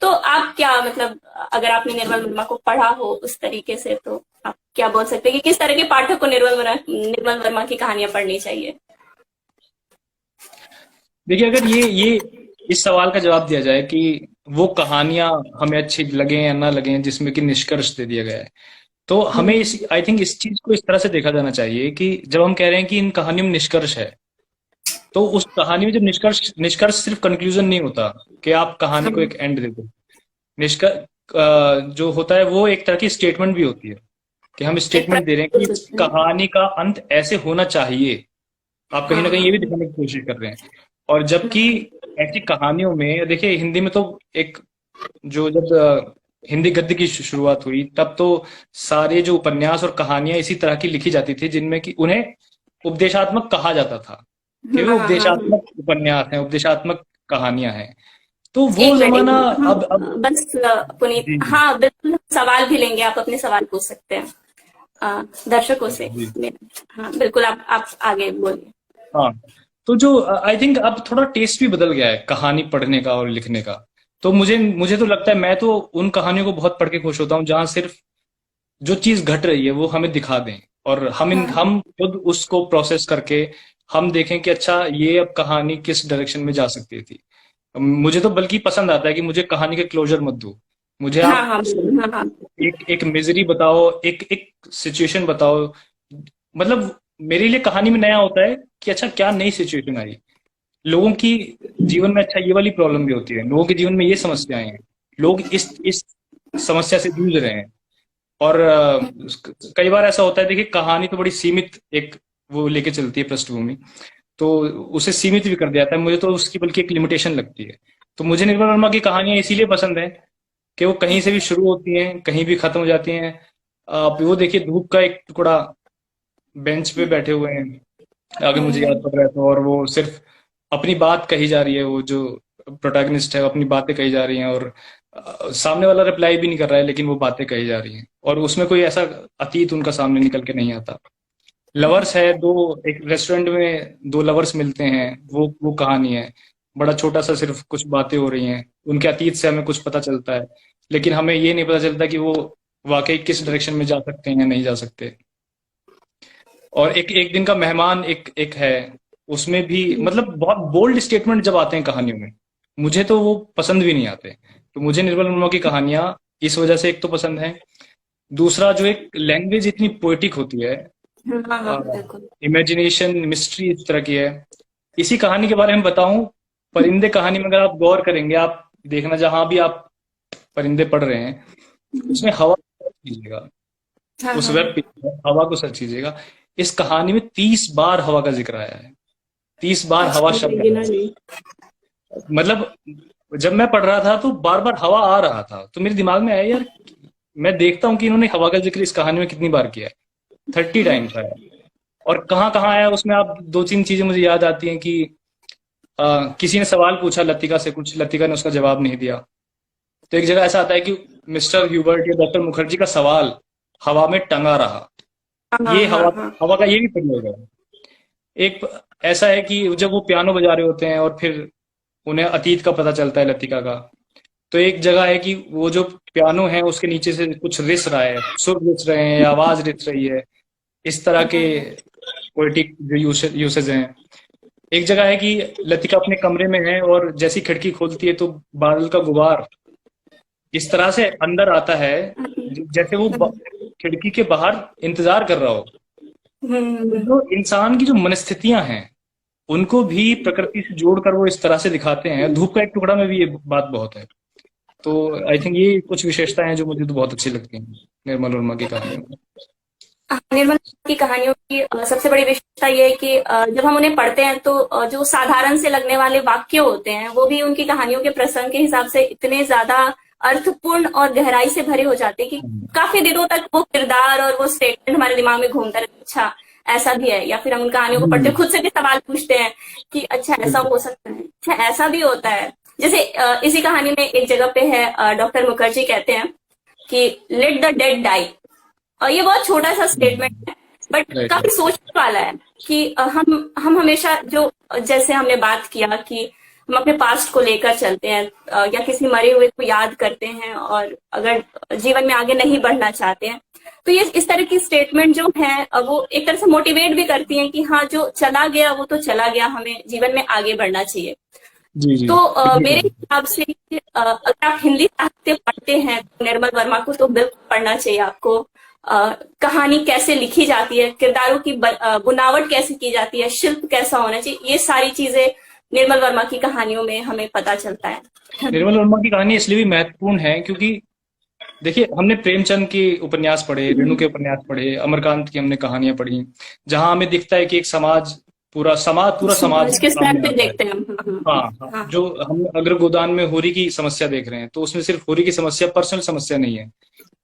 तो आप क्या, मतलब अगर आपने निर्मल वर्मा को पढ़ा हो उस तरीके से, तो आप क्या बोल सकते हैं कि किस तरह के पाठक को निर्मल वर्मा की कहानियां पढ़नी चाहिए? देखिए, अगर ये इस सवाल का जवाब दिया जाए कि वो कहानियां हमें अच्छी लगे या ना लगे जिसमें कि निष्कर्ष दे दिया गया है, तो हमें इस आई थिंक इस चीज को इस तरह से देखा जाना चाहिए कि जब हम कह रहे हैं कि इन कहानियों में निष्कर्ष है, तो उस कहानी में जब निष्कर्ष निष्कर्ष सिर्फ कंक्लूजन नहीं होता कि आप कहानी को एक एंड दे दो। जो होता है वो एक तरह की स्टेटमेंट भी होती है कि हम एक स्टेटमेंट दे रहे हैं प्रश्न कि पूछ इस सकते हैं। कहानी का अंत ऐसे होना चाहिए। आप कहीं ना कहीं ये भी हाँ दिखाने की कोशिश कर रहे हैं। और जबकि ऐसी कहानियों में देखिए, हिंदी में तो एक जो जब हिंदी गद्य की शुरुआत हुई, तब तो सारे जो उपन्यास और कहानियां इसी तरह की लिखी जाती थी जिनमें कि उन्हें उपदेशात्मक कहा जाता था, कि वे हाँ। उपदेशात्मक उपन्यास हैं, उपदेशात्मक कहानियां हैं। तो वो एक मिनट एक जमाना मिनट, अब बस पुनीत, जी जी हाँ बिल्कुल सवाल भी लेंगे, आप अपने सवाल पूछ सकते हैं दर्शकों से। जी। हाँ बिल्कुल, आप आगे बोलिए। हाँ, तो जो आई थिंक अब थोड़ा टेस्ट भी बदल गया है कहानी पढ़ने का और लिखने का। तो मुझे मुझे तो लगता है, मैं तो उन कहानियों को बहुत पढ़ के खुश होता हूँ जहां सिर्फ जो चीज घट रही है वो हमें दिखा दें, और हाँ हम खुद उसको प्रोसेस करके हम देखें कि अच्छा ये अब कहानी किस डायरेक्शन में जा सकती थी। मुझे तो बल्कि पसंद आता है कि मुझे कहानी के क्लोजर मत दो, मुझे हाँ आप हाँ बिल्कुल, हाँ हाँ। एक एक मिजरी बताओ, एक एक सिचुएशन बताओ। मतलब मेरे लिए कहानी में नया होता है कि अच्छा क्या नई सिचुएशन आई। लोगों की जीवन में अच्छा ये वाली प्रॉब्लम भी होती है, लोगों के जीवन में ये समस्याएं हैं, लोग इस समस्या से जूझ रहे हैं। और कई बार ऐसा होता है, देखिए कहानी तो बड़ी सीमित एक वो लेके चलती है पृष्ठभूमि, तो उसे सीमित भी कर दिया जाता है। मुझे तो उसकी बल्कि एक लिमिटेशन लगती है। तो मुझे निर्मल वर्मा की कहानियां इसीलिए पसंद है कि वो कहीं से भी शुरू होती हैं, कहीं भी खत्म हो जाती हैं। आप वो देखिए, धूप का एक टुकड़ा बेंच पे बैठे हुए हैं, आगे मुझे याद पड़ रहा है, तो और वो सिर्फ अपनी बात कही जा रही है, वो जो प्रोटैगनिस्ट है वो अपनी बातें कही जा रही हैं, और सामने वाला रिप्लाई भी नहीं कर रहा है, लेकिन वो बातें कही जा रही हैं, और उसमें कोई ऐसा अतीत उनका सामने निकल के नहीं आता। लवर्स है दो, एक रेस्टोरेंट में दो लवर्स मिलते हैं, वो कहानी है। बड़ा छोटा सा, सिर्फ कुछ बातें हो रही हैं, उनके अतीत से हमें कुछ पता चलता है, लेकिन हमें ये नहीं पता चलता कि वो वाकई किस डायरेक्शन में जा सकते हैं या नहीं जा सकते। और एक एक दिन का मेहमान एक एक है, उसमें भी मतलब बहुत बोल्ड स्टेटमेंट जब आते हैं कहानियों में, मुझे तो वो पसंद भी नहीं आते। तो मुझे निर्मल वर्मा की कहानियां इस वजह से एक तो पसंद है, दूसरा जो एक लैंग्वेज इतनी पोएटिक होती है, हाँ हाँ बिल्कुल। इमेजिनेशन मिस्ट्री इस तरह की है। इसी कहानी के बारे में बताऊं, परिंदे कहानी में अगर आप गौर करेंगे, आप देखना जहां भी आप परिंदे पढ़ रहे हैं उसमें हवा को सर्च कीजिएगा, हाँ उस हाँ। वेब पेज पर हवा को सर्च कीजिएगा। इस कहानी में 30 बार हवा का जिक्र आया है, 30 बार हवा अच्छा, शब्द ये आया गिना है। नहीं। मतलब जब मैं पढ़ रहा था तो बार बार हवा आ रहा था, तो मेरे दिमाग में आया यार, मैं देखता हूँ कि इन्होंने हवा का जिक्र इस कहानी में कितनी बार किया है। 30 टाइम्स आया। और कहाँ कहाँ आया उसमें, आप दो तीन चीजें मुझे याद आती हैं कि किसी ने सवाल पूछा लतिका से, कुछ लतिका ने उसका जवाब नहीं दिया, तो एक जगह ऐसा आता है कि मिस्टर ह्यूबर्ट या डॉक्टर मुखर्जी का सवाल हवा में टंगा रहा। हाँ ये हाँ हवा, हाँ। हवा का ये भी प्रयोग है। एक ऐसा है कि जब वो पियानो बजा रहे होते हैं और फिर उन्हें अतीत का पता चलता है लतिका का, तो एक जगह है कि वो जो पियानो है उसके नीचे से कुछ रिस रहा है, सुर रिस रहे हैं या आवाज रिस रही है, इस तरह के पोएटिक जो यूसेज हैं। एक जगह है कि लतिका अपने कमरे में है और जैसी खिड़की खोलती है तो बादल का गुबार इस तरह से अंदर आता है, जैसे वो खिड़की के बाहर इंतजार कर रहा हो। तो हम्म। जो इंसान की जो मनस्थितियां हैं उनको भी प्रकृति से जोड़कर वो इस तरह से दिखाते हैं। धूप का एक टुकड़ा में भी ये बात बहुत है। तो आई थिंक ये कुछ विशेषताएं हैं जो मुझे तो बहुत अच्छी लगती हैं निर्मल वर्मा की कहानियों में। निर्मल की कहानियों की सबसे बड़ी विशेषता ये है कि जब हम उन्हें पढ़ते हैं तो जो साधारण से लगने वाले वाक्य होते हैं वो भी उनकी कहानियों के प्रसंग के हिसाब से इतने ज्यादा अर्थपूर्ण और गहराई से भरे हो जाते हैं कि काफी दिनों तक वो किरदार और वो स्टेटमेंट हमारे दिमाग में घूमता रहता है। अच्छा ऐसा भी है, या फिर हम उन कहानियों को पढ़ते खुद से भी सवाल पूछते हैं कि अच्छा ऐसा बिल्कुल। हो सकता है, अच्छा ऐसा भी होता है। जैसे इसी कहानी में एक जगह पे है, डॉक्टर मुखर्जी कहते हैं कि लेट द डेड डाई। और ये बहुत छोटा सा स्टेटमेंट है बट राइट काफी राइट। सोचने वाला है कि हम हमेशा जो जैसे हमने बात किया कि हम अपने पास्ट को लेकर चलते हैं, या किसी मरे हुए को याद करते हैं और अगर जीवन में आगे नहीं बढ़ना चाहते हैं तो ये इस तरह की स्टेटमेंट जो है वो एक तरह से मोटिवेट भी करती हैं कि हाँ जो चला गया वो तो चला गया, हमें जीवन में आगे बढ़ना चाहिए। जी जी। तो मेरे एग्जैक्टली। हिसाब से अगर आप हिंदी साहित्य पढ़ते हैं तो निर्मल वर्मा को तो बिल्कुल पढ़ना चाहिए आपको। कहानी कैसे लिखी जाती है, किरदारों की बुनावट कैसे की जाती है, शिल्प कैसा होना चाहिए, ये सारी चीजें निर्मल वर्मा की कहानियों में हमें पता चलता है। निर्मल वर्मा की कहानी इसलिए भी महत्वपूर्ण है क्योंकि देखिए, हमने प्रेमचंद के उपन्यास पढ़े, रेणु के उपन्यास पढ़े, अमरकांत की हमने कहानियां पढ़ी, जहां हमें दिखता है कि एक समाज, पूरा समाज समाज के स्तर सामने पे आता है। देखते हैं हम। हाँ हाँ, हाँ जो हम अगर गोदान में होरी की समस्या देख रहे हैं तो उसमें सिर्फ होरी की समस्या पर्सनल समस्या नहीं है,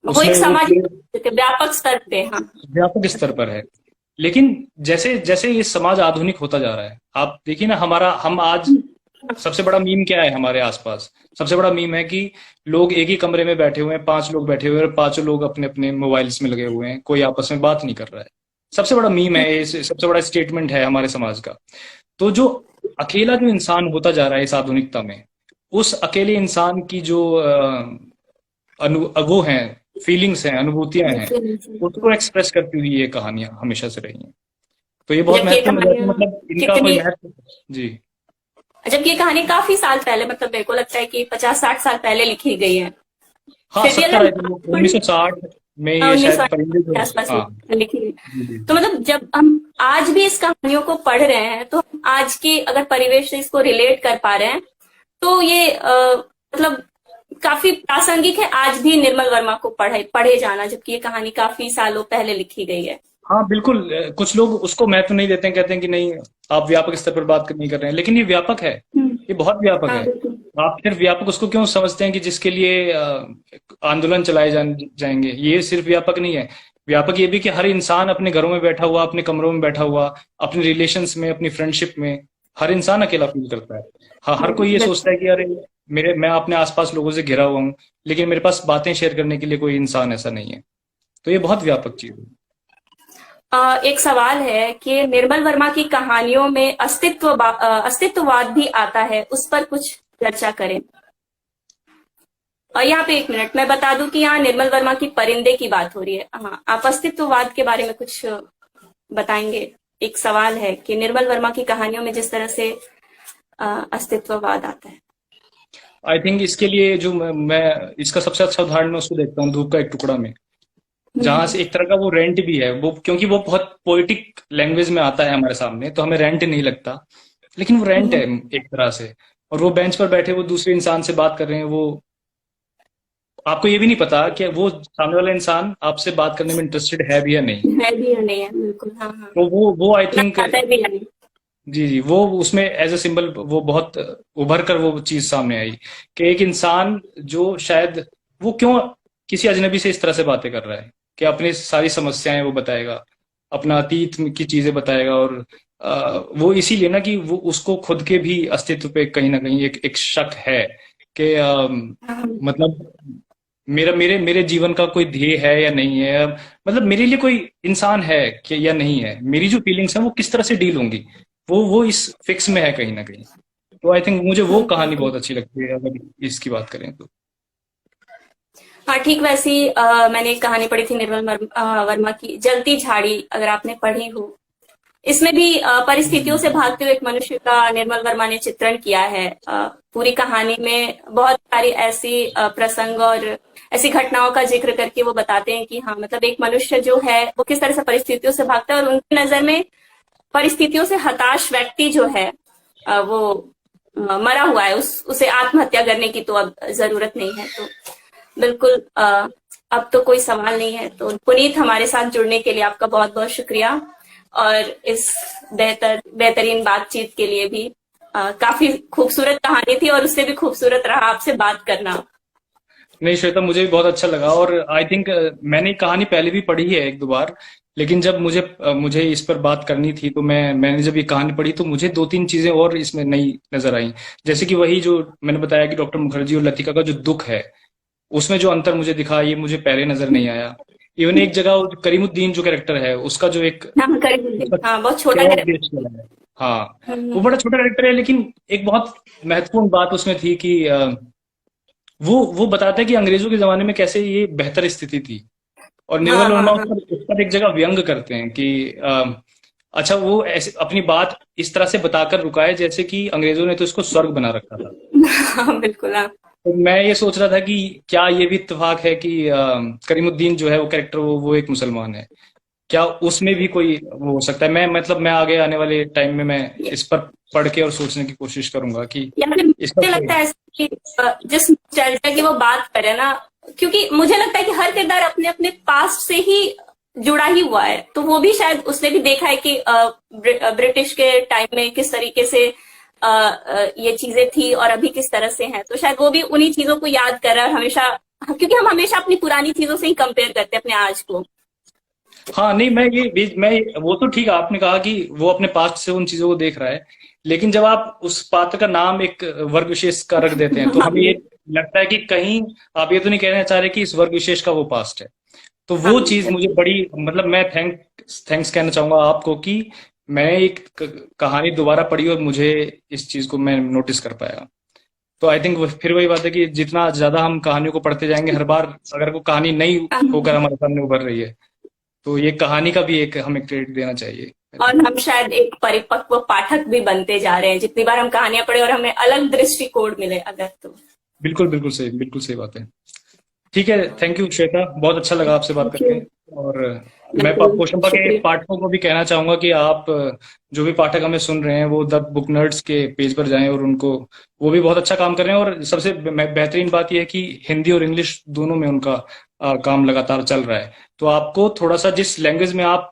वो उसमें एक वो सामाजिक व्यापक स्तर पे। हाँ व्यापक स्तर पर है। लेकिन जैसे जैसे ये समाज आधुनिक होता जा रहा है, आप देखिए ना, हमारा हम आज सबसे बड़ा मीम क्या है हमारे आसपास? सबसे बड़ा मीम है कि लोग एक ही कमरे में बैठे हुए हैं, 5 लोग बैठे हुए हैं और पांचों लोग अपने अपने मोबाइल्स में लगे हुए हैं, कोई आपस में बात नहीं कर रहा है। सबसे बड़ा मीम है ये, सबसे बड़ा स्टेटमेंट है हमारे समाज का। तो जो अकेला जो इंसान होता जा रहा है इस आधुनिकता में, उस अकेले इंसान की जो वो हैं फीलिंग्स हैं, अनुभूतियां हैं, उसको एक्सप्रेस करती हुई ये कहानियां हमेशा से रही हैं। तो ये बहुत जबकि ये महत्वपूर्ण हो जाती है, कहानियां मतलब इनका कोई कितनी महत्व। जी। जबकि ये कहानी काफी साल पहले, मतलब मेरे को लगता है कि 50-60 साल पहले लिखी गई है। हाँ, फिर भी अगर 70 आई थिंक थोड़ी 1960 में ये 1900 शायद परिंदे जो। के आसपास हाँ। लिखी गई। जी जी। तो मतलब जब हम आज भी इस कहानियों को पढ़ रहे हैं, तो हम आज के अगर परिवेश से इसको रिलेट कर पा रहे हैं, तो ये मतलब काफी प्रासंगिक है आज भी निर्मल वर्मा को पढ़े पढ़े जाना, जबकि ये कहानी काफी सालों पहले लिखी गई है। हाँ बिल्कुल, कुछ लोग उसको महत्व नहीं देते हैं, कहते हैं कि नहीं, आप व्यापक स्तर पर बात नहीं कर रहे हैं, लेकिन ये व्यापक है, ये बहुत व्यापक हाँ है। बिल्कुल। आप सिर्फ व्यापक उसको क्यों समझते हैं कि जिसके लिए आंदोलन चलाए जाएंगे? ये सिर्फ व्यापक नहीं है। व्यापक ये भी कि हर इंसान अपने घरों में बैठा हुआ, अपने कमरों में बैठा हुआ, अपने रिलेशंस में, अपनी फ्रेंडशिप में, हर इंसान अकेला फील करता है। हाँ, हर कोई ये सोचता है कि अरे मैं अपने आसपास लोगों से घिरा हुआ हूँ, लेकिन मेरे पास बातें शेयर करने के लिए कोई इंसान ऐसा नहीं है। तो ये बहुत व्यापक चीज है। एक सवाल है कि निर्मल वर्मा की कहानियों में अस्तित्ववाद भी आता है, उस पर कुछ चर्चा करें। और यहाँ पे एक मिनट मैं बता दूं कि यहाँ निर्मल वर्मा की परिंदे की बात हो रही है। हाँ, आप अस्तित्ववाद के बारे में कुछ बताएंगे? एक सवाल है कि निर्मल वर्मा की कहानियों में जिस तरह से अस्तित्ववाद आता है। आई थिंक इसके लिए जो मैं इसका सबसे अच्छा उदाहरण मैं उसको देखता हूँ धूप का एक टुकड़ा में, जहां से एक तरह का वो रेंट भी है, वो क्योंकि वो बहुत पोइटिक लैंग्वेज में आता है हमारे सामने, तो हमें रेंट नहीं लगता, लेकिन वो रेंट है एक तरह से। और वो बेंच पर बैठे वो दूसरे इंसान से बात कर रहे हैं, वो आपको ये भी नहीं पता कि वो सामने वाला इंसान आपसे बात करने में इंटरेस्टेड है भी या नहीं। है भी या नहीं है, बिल्कुल। हाँ हाँ। तो वो आई ना थिंक। आता है भी या नहीं। जी जी, वो उसमें एज अ सिंबल वो बहुत उभर कर वो चीज सामने आई कि एक इंसान जो शायद वो क्यों किसी अजनबी से इस तरह से बातें कर रहा है, कि अपनी सारी समस्याएं वो बताएगा, अपना अतीत की चीजें बताएगा, और वो इसीलिए ना कि वो उसको खुद के भी अस्तित्व पे कहीं ना कहीं एक शक है कि हाँ, मतलब मेरा मेरे मेरे जीवन का कोई ध्येय है या नहीं है, मतलब मेरे लिए कोई इंसान है कि या नहीं है, मेरी जो फीलिंग्स हैं वो किस तरह से डील होंगी, वो इस फिक्स में है कहीं ना कहीं। तो आई थिंक मुझे वो कहानी बिल्कुल। बहुत अच्छी लगती है, अगर इसकी बात करें तो। हाँ ठीक वैसी मैंने एक कहानी पढ़ी थी निर्मल वर्मा की, जलती झाड़ी, अगर आपने पढ़ी हो। इसमें भी परिस्थितियों से भागते हुए एक मनुष्य का निर्मल वर्मा ने चित्रण किया है। पूरी कहानी में बहुत सारी ऐसी प्रसंग और ऐसी घटनाओं का जिक्र करके वो बताते हैं कि हाँ, मतलब एक मनुष्य जो है वो किस तरह से परिस्थितियों से भागता है, और उनकी नजर में परिस्थितियों से हताश व्यक्ति जो है वो मरा हुआ है, उसे आत्महत्या करने की तो अब जरूरत नहीं है। तो बिल्कुल अब तो कोई सवाल नहीं है। तो पुनीत, हमारे साथ जुड़ने के लिए आपका बहुत बहुत शुक्रिया, और इस बेहतरीन बातचीत के लिए भी। काफी खूबसूरत कहानी थी, और उससे भी खूबसूरत रहा आपसे बात करना। नहीं श्वेता, मुझे भी बहुत अच्छा लगा, और आई थिंक मैंने कहानी पहले भी पढ़ी है एक दो बार, लेकिन जब मुझे इस पर बात करनी थी, तो मैंने जब ये कहानी पढ़ी तो मुझे दो तीन चीजें और इसमें नई नजर आई। जैसे कि वही जो मैंने बताया कि डॉक्टर मुखर्जी और लतिका का जो दुख है, उसमें जो अंतर मुझे दिखा, ये मुझे पहले नजर नहीं आया। इवन एक जगह वो करीमुद्दीन जो कैरेक्टर है उसका जो एक हाँ करीब, उसका हाँ बहुत छोटा क्रॉस है। बेस वाला है। हाँ, वो बड़ा छोटा कैरेक्टर है, लेकिन एक बहुत महत्वपूर्ण बात उसमें थी कि वो बताता है कि अंग्रेजों के जमाने में कैसे ये बेहतर स्थिति थी, और हाँ निर्मल हाँ वर्मा हाँ। उस पर एक जगह व्यंग करते हैं कि अच्छा, वो ऐसे अपनी बात इस तरह से बताकर रुकाए जैसे कि अंग्रेजों ने तो इसको स्वर्ग बना रखा था। हाँ बिल्कुल। हाँ तो मैं ये सोच रहा था कि क्या ये भी इत्तेफाक है कि करीमुद्दीन जो है वो कैरेक्टर, वो एक मुसलमान है, क्या उसमें भी कोई वो हो सकता है? मैं आगे आने वाले टाइम में मैं इस पर पढ़ के और सोचने की कोशिश करूंगा कि या फिर इसका मुझे लगता है कि जिस नॉस्टैल्जिया की वो बात करे ना, क्योंकि मुझे लगता है कि हर किरदार अपने अपने पास्ट से ही जुड़ा ही हुआ है, तो वो भी शायद उसने भी देखा है कि ब्रिटिश के टाइम में किस तरीके से ये चीजें थी और अभी किस तरह से हैं, तो शायद वो भी उन्हीं चीजों को याद कर रहा है हमेशा, क्योंकि हम हमेशा अपनी पुरानी चीजों से ही कंपेयर करते हैं अपने आज को। हाँ नहीं, मैं वो तो ठीक है, आपने कहा कि वो अपने पास्ट से उन चीजों को देख रहा है, लेकिन जब आप उस पात्र का नाम एक वर्ग विशेष का रख देते हैं, तो हमें ये लगता है कि कहीं आप ये तो नहीं कहना चाह रहे कि इस वर्ग विशेष का वो पास्ट है। तो हाँ वो चीज मुझे बड़ी, मतलब मैं थैंक्स कहना चाहूंगा आपको कि मैं एक कहानी दोबारा पढ़ी और मुझे इस चीज को मैं नोटिस कर पाया। तो आई थिंक फिर वही बात है कि जितना ज्यादा हम कहानियों को पढ़ते जाएंगे, हर बार अगर वो कहानी नई होकर हमारे सामने उभर रही है, तो ये कहानी का भी एक हमें क्रेडिट देना चाहिए। और हम शायद एक परिपक्व पाठक भी बनते जा रहे हैं, जितनी बार हम कहानियां पढ़े और हमें अलग दृष्टिकोण मिले अगर तो। बिल्कुल बिल्कुल सही बात है। ठीक है, थैंक यू श्वेता, बहुत अच्छा लगा आपसे बात थैंक करके। यू। और मैं बिल्कुल, पोशंपा के शुक्रिया। पाठकों को भी कहना चाहूंगा कि आप जो भी पाठक हमें सुन रहे हैं वो द बुक नर्ड्स के पेज पर जाएं, और उनको, वो भी बहुत अच्छा काम कर रहे हैं। और सबसे बेहतरीन बात यह है कि हिंदी और इंग्लिश दोनों में उनका काम लगातार चल रहा है। तो आपको थोड़ा सा जिस लैंग्वेज में आप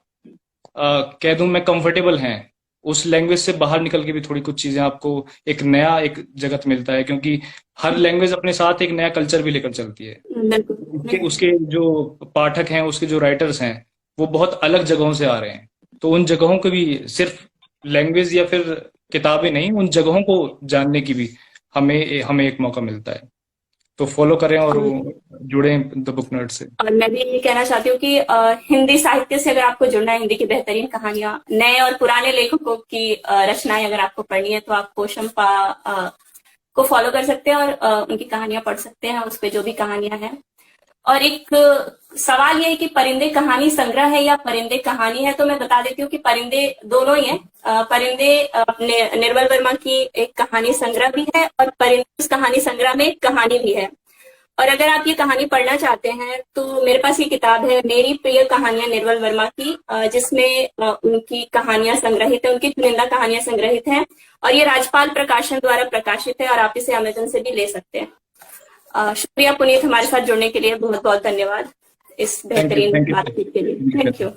कह दूं मैं कंफर्टेबल हैं, उस लैंग्वेज से बाहर निकल के भी थोड़ी कुछ चीजें आपको एक नया एक जगत मिलता है, क्योंकि हर लैंग्वेज अपने साथ एक नया कल्चर भी लेकर चलती है। उसके बिल्कुल। उसके जो पाठक हैं, उसके जो राइटर्स हैं, वो बहुत अलग जगहों से आ रहे हैं। तो उन जगहों को भी, सिर्फ लैंग्वेज या फिर किताबें नहीं, उन जगहों को जानने की भी हमें हमें एक मौका मिलता है। तो फॉलो करें और जुड़ें द बुक नर्ड से। और मैं भी ये कहना चाहती हूँ कि हिंदी साहित्य से अगर आपको जुड़ना है, हिंदी की बेहतरीन कहानियां, नए और पुराने लेखकों की रचनाएं अगर आपको पढ़नी है, तो आप पोशंपा को फॉलो कर सकते हैं और उनकी कहानियां पढ़ सकते हैं, उस पे जो भी कहानियां हैं। और एक सवाल ये है कि परिंदे कहानी संग्रह है या परिंदे कहानी है, तो मैं बता देती हूँ कि परिंदे दोनों ही है। परिंदे निर्मल वर्मा की एक कहानी संग्रह भी है, और परिंदे उस कहानी संग्रह में एक कहानी भी है। और अगर आप ये कहानी पढ़ना चाहते हैं, तो मेरे पास ये किताब है, मेरी प्रिय कहानियां निर्मल वर्मा की, जिसमें उनकी कहानियां संग्रहित है, उनकी चुनिंदा कहानियां संग्रहित हैं। और ये राजपाल प्रकाशन द्वारा प्रकाशित है, और आप इसे अमेजन से भी ले सकते हैं। शुक्रिया पुनीत, हमारे साथ जुड़ने के लिए बहुत बहुत धन्यवाद इस बेहतरीन बातचीत के लिए। Thank you.